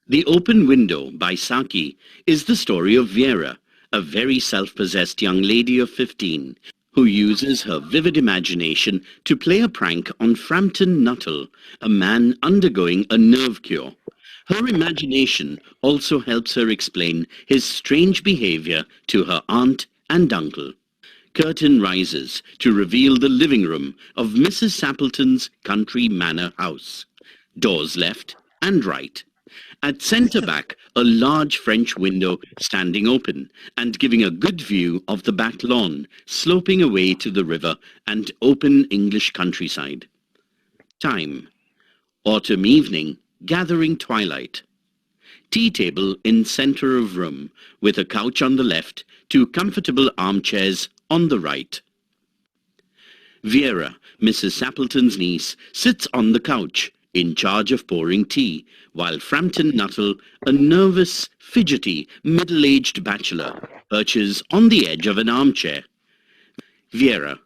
The Open Window by Saki is the story of Vera, a very self-possessed young lady of 15, who uses her vivid imagination to play a prank on Frampton Nuttall, a man undergoing a nerve cure. Her imagination also helps her explain his strange behavior to her aunt and uncle. Curtain rises to reveal the living room of Mrs. Sappleton's country manor house. Doors left and right. At centre back, a large French window standing open and giving a good view of the back lawn, sloping away to the river and open English countryside. Time: autumn evening, gathering twilight. Tea table in centre of room, with a couch on the left, two comfortable armchairs on the right. Vera, Mrs. Sappleton's niece, sits on the couch, in charge of pouring tea, while Frampton Nuttall, a nervous, fidgety, middle-aged bachelor, perches on the edge of an armchair. Vera: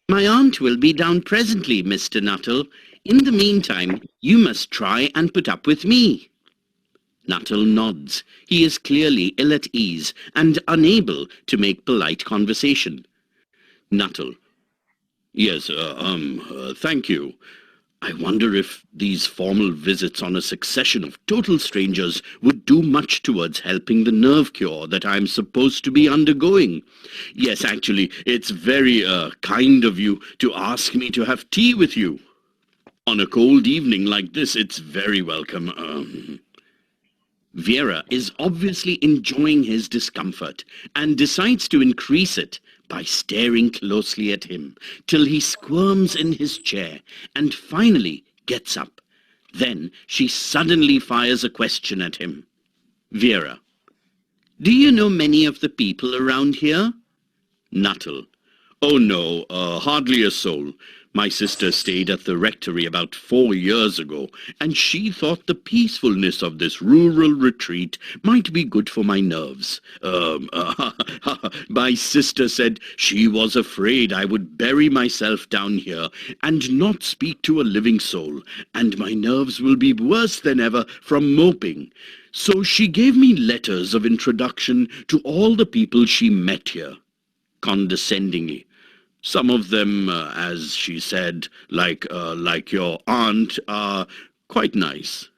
"My aunt will be down presently, Mr. Nuttall. In the meantime, you must try and put up with me." Nuttall nods. He is clearly ill at ease and unable to make polite conversation. Nuttall: "Yes, thank you. I wonder if these formal visits on a succession of total strangers would do much towards helping the nerve cure that I'm supposed to be undergoing. Yes, actually, it's very, kind of you to ask me to have tea with you. On a cold evening like this, it's very welcome. Vera is obviously enjoying his discomfort and decides to increase it by staring closely at him till he squirms in his chair and finally gets up. Then she suddenly fires a question at him. Vera: "Do you know many of the people around here?" Nuttall: "Oh no, hardly a soul. My sister stayed at the rectory about 4 years ago, and she thought the peacefulness of this rural retreat might be good for my nerves. My sister said she was afraid I would bury myself down here and not speak to a living soul, and my nerves will be worse than ever from moping. So she gave me letters of introduction to all the people she met here," condescendingly. "Some of them, as she said, like your aunt, are quite nice."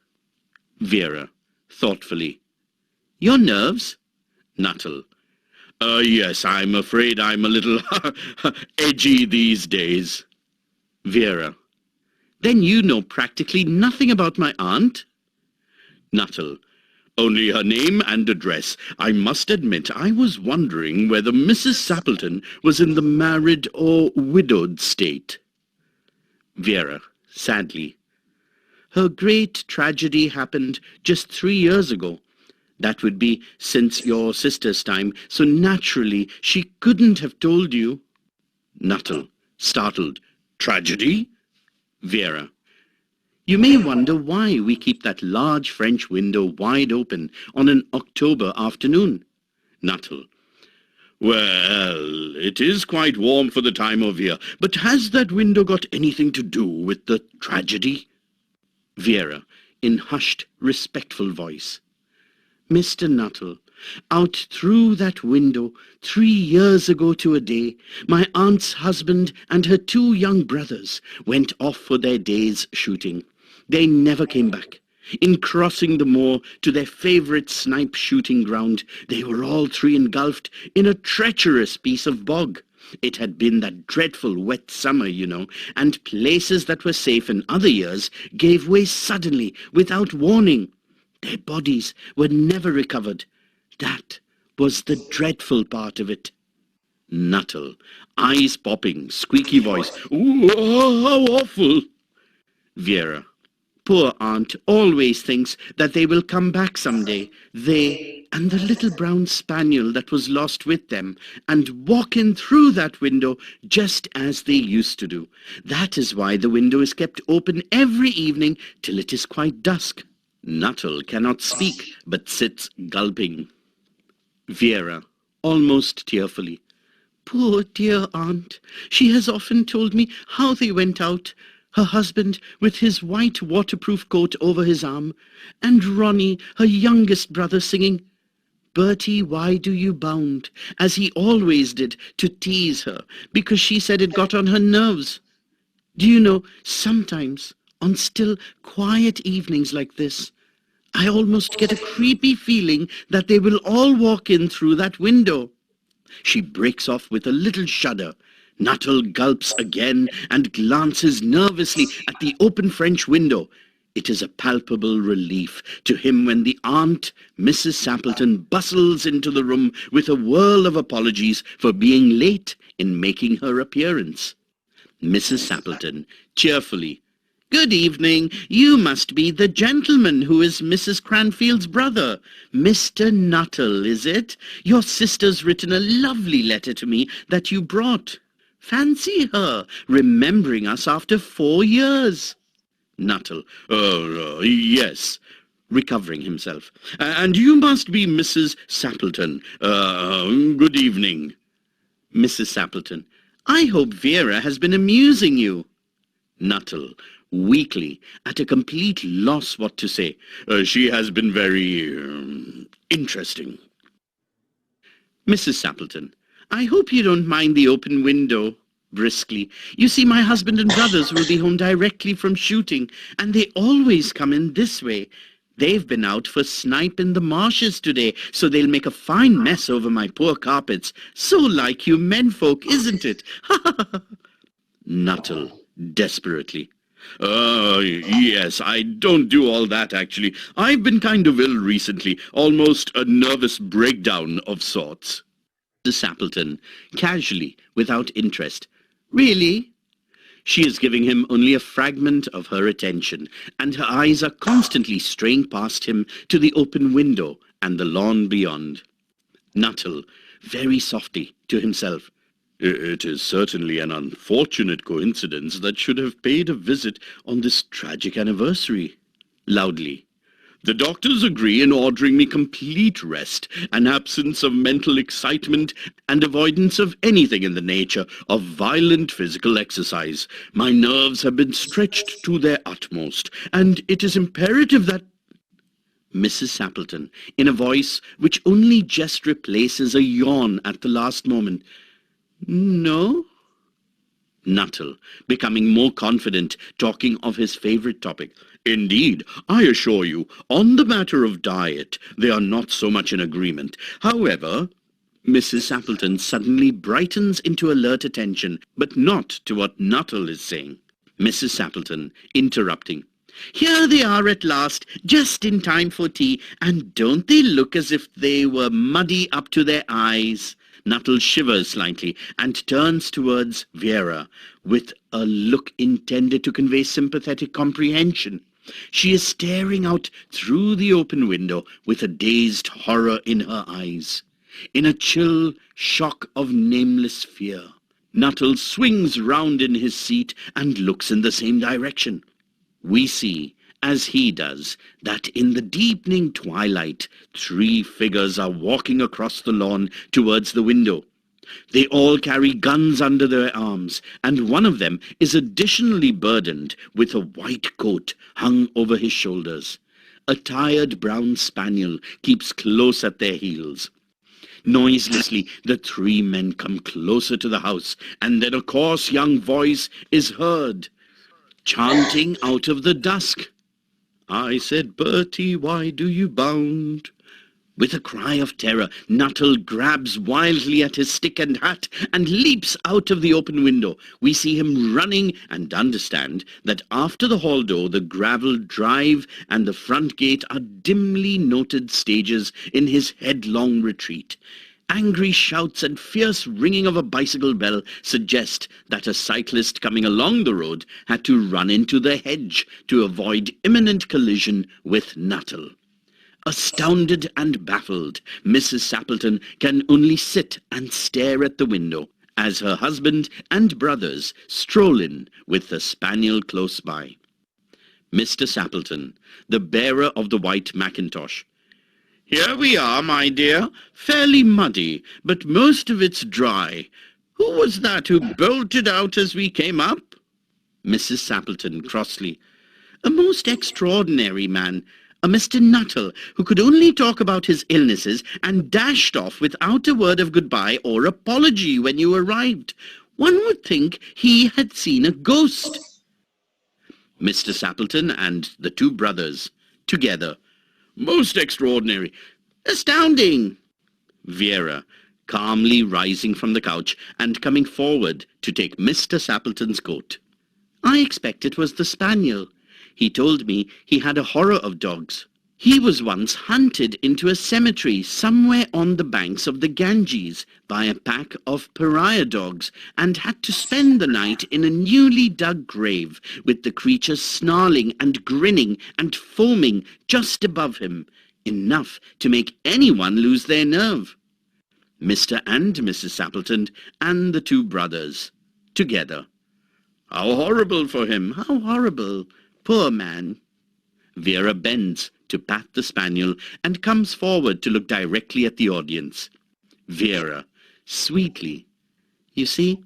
Vera, thoughtfully: "Your nerves?" Nuttall: "Yes, I'm afraid I'm a little edgy these days." Vera: "Then you know practically nothing about my aunt?" Nuttall: "Only her name and address. I must admit I was wondering whether Mrs. Sappleton was in the married or widowed state." Vera, sadly: "Her great tragedy happened just 3 years ago. That would be since your sister's time, so naturally she couldn't have told you." Nuttall, startled: "Tragedy?" Vera: "You may wonder why we keep that large French window wide open on an October afternoon." Nuttall: "Well, it is quite warm for the time of year, but has that window got anything to do with the tragedy?" Vera, in hushed, respectful voice: "Mr. Nuttall, out through that window, 3 years ago to a day, my aunt's husband and her 2 young brothers went off for their day's shooting. They never came back. In crossing the moor to their favourite snipe shooting ground, they were all 3 engulfed in a treacherous piece of bog. It had been that dreadful wet summer, you know, and places that were safe in other years gave way suddenly, without warning. Their bodies were never recovered. That was the dreadful part of it." Nuttall, eyes popping, squeaky voice: "Ooh, how awful!" Vera: "Poor aunt always thinks that they will come back someday, they and the little brown spaniel that was lost with them, and walk in through that window just as they used to do. That is why the window is kept open every evening till it is quite dusk." Nuttall cannot speak, but sits gulping. Vera, almost tearfully: "Poor dear aunt. She has often told me how they went out, her husband with his white waterproof coat over his arm, and Ronnie, her youngest brother, singing, "Bertie, why do you bound?" as he always did to tease her, because she said it got on her nerves. Do you know, sometimes, on still, quiet evenings like this, I almost get a creepy feeling that they will all walk in through that window. She breaks off with a little shudder. Nuttall gulps again and glances nervously at the open French window. It is a palpable relief to him when the aunt, Mrs. Sappleton, bustles into the room with a whirl of apologies for being late in making her appearance. Mrs. Sappleton, cheerfully, "Good evening. You must be the gentleman who is Mrs. Cranfield's brother. Mr. Nuttall, is it? Your sister's written a lovely letter to me that you brought. Fancy her remembering us after 4 years." Nuttall, yes, recovering himself. "And you must be Mrs. Sappleton. Good evening." Mrs. Sappleton, "I hope Vera has been amusing you." Nuttall, weakly, at a complete loss what to say. "She has been very interesting." Mrs. Sappleton, "I hope you don't mind the open window," briskly. "You see, my husband and brothers will be home directly from shooting, and they always come in this way. They've been out for snipe in the marshes today, so they'll make a fine mess over my poor carpets. So like you menfolk, isn't it? Ha ha ha!" Nuttall, desperately, Yes, I don't do all that, actually. I've been kind of ill recently, almost a nervous breakdown of sorts." The Sappleton, casually, without interest, "Really?" She is giving him only a fragment of her attention, and her eyes are constantly straying past him to the open window and the lawn beyond. Nuttall, very softly, to himself, "It is certainly an unfortunate coincidence that should have paid a visit on this tragic anniversary." Loudly, "The doctors agree in ordering me complete rest, an absence of mental excitement, and avoidance of anything in the nature of violent physical exercise. My nerves have been stretched to their utmost, and it is imperative that—" Mrs. Sappleton, in a voice which only just replaces a yawn at the last moment, "No?" Nuttall, becoming more confident, talking of his favourite topic, "Indeed, I assure you, on the matter of diet, they are not so much in agreement. However—" Mrs. Sappleton suddenly brightens into alert attention, but not to what Nuttall is saying. Mrs. Sappleton, interrupting, "Here they are at last, just in time for tea, and don't they look as if they were muddy up to their eyes?" Nuttall shivers slightly and turns towards Vera with a look intended to convey sympathetic comprehension. She is staring out through the open window with a dazed horror in her eyes, in a chill shock of nameless fear. Nuttall swings round in his seat and looks in the same direction. We see, as he does, that in the deepening twilight, 3 figures are walking across the lawn towards the window. They all carry guns under their arms, and one of them is additionally burdened with a white coat hung over his shoulders. A tired brown spaniel keeps close at their heels. Noiselessly, the 3 men come closer to the house, and then a coarse young voice is heard, chanting out of the dusk, "I said, Bertie, why do you bound?" With a cry of terror, Nuttall grabs wildly at his stick and hat and leaps out of the open window. We see him running and understand that after the hall door, the gravelled drive and the front gate are dimly noted stages in his headlong retreat. Angry shouts and fierce ringing of a bicycle bell suggest that a cyclist coming along the road had to run into the hedge to avoid imminent collision with Nuttall. Astounded and baffled, Mrs. Sappleton can only sit and stare at the window as her husband and brothers stroll in with the spaniel close by. Mr. Sappleton, the bearer of the white mackintosh. "Here we are, my dear, fairly muddy, but most of it's dry. Who was that who bolted out as we came up?" Mrs. Sappleton crossly. A most extraordinary man, a Mr. Nuttall, who could only talk about his illnesses and dashed off without a word of goodbye or apology when you arrived. One would think he had seen a ghost. Mr. Sappleton and the two brothers, together. Most extraordinary. Astounding. Vera, calmly rising from the couch and coming forward to take Mr. Sappleton's coat. I expect it was the spaniel. He told me he had a horror of dogs. He was once hunted into a cemetery somewhere on the banks of the Ganges by a pack of pariah dogs and had to spend the night in a newly dug grave with the creatures snarling and grinning and foaming just above him, enough to make anyone lose their nerve. Mr. and Mrs. Sappleton and the two brothers, together. How horrible for him, how horrible. Poor man. Vera bends to pat the spaniel and comes forward to look directly at the audience. Vera, sweetly. You see,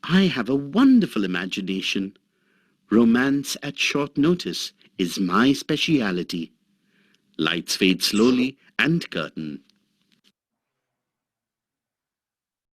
I have a wonderful imagination. Romance at short notice is my speciality. Lights fade slowly and curtain.